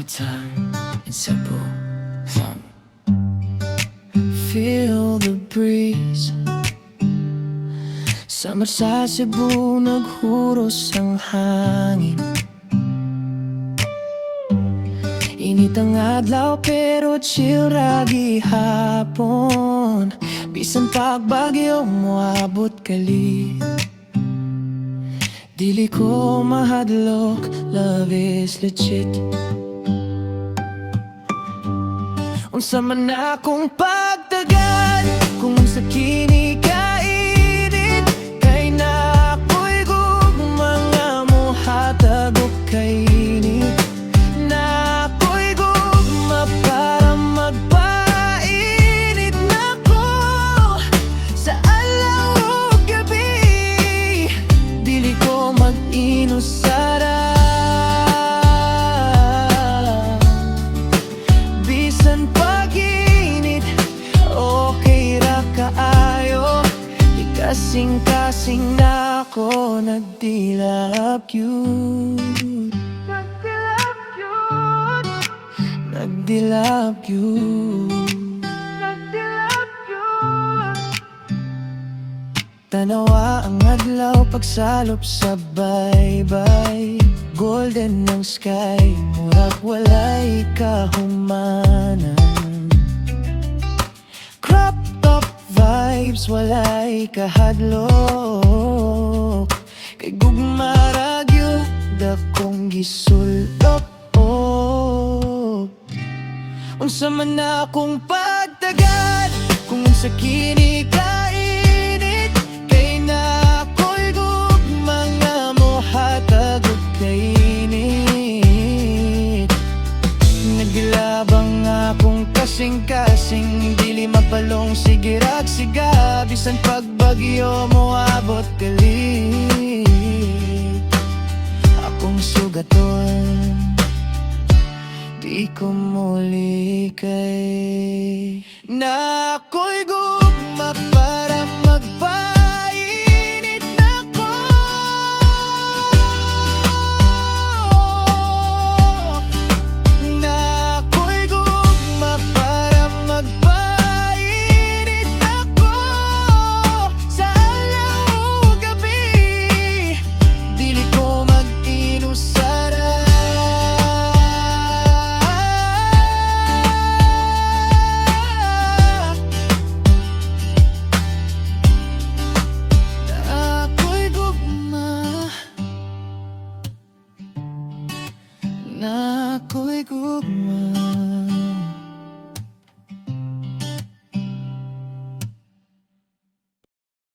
summertime in Cebu. Feel the breeze. Summer sa Cebu, naghuros ang hangin. Init ang adlaw pero chill ra gihapon. Bisan pag bagyo moabot kalit, dili ko mahadlok, love is legit. Unsa man akong pagtagad, kung sa kini kainit, kay na ako'y gugma nga mohatag og kainit. Na ako'y gugma para magpainit na ko sa adlaw ug gabi. Dili ko mag-inusara, bisan pag-init, okay ra kaayo. Di kasing-kasing na ako, nagdilap yun. Nagdilap yun. Nagdilap yun. Nagdilap yun. Tanawa ang adlaw pagsalop sa baybay. Golden ng sky, murag walay kahumanan. Crop top vibes, walay kahadlok. Kay gugma ragyo, dakong gisulop. Unsa man akong pagtagad, kung sa kini kainit, kay na ako'y gugma nga mohatag og kainit. Nagilabang akong kasing-kasing, dili mapalong sige ragsiga. Bisan pag bagyo moabot kalit, akong sugaton, di ko muli kay na ako'y gugma para magpainit na ko. Na ako'y gugma para magpainit na ko sa adlaw ug gabi. Dili ko mag-inusara, na ako'y gugma.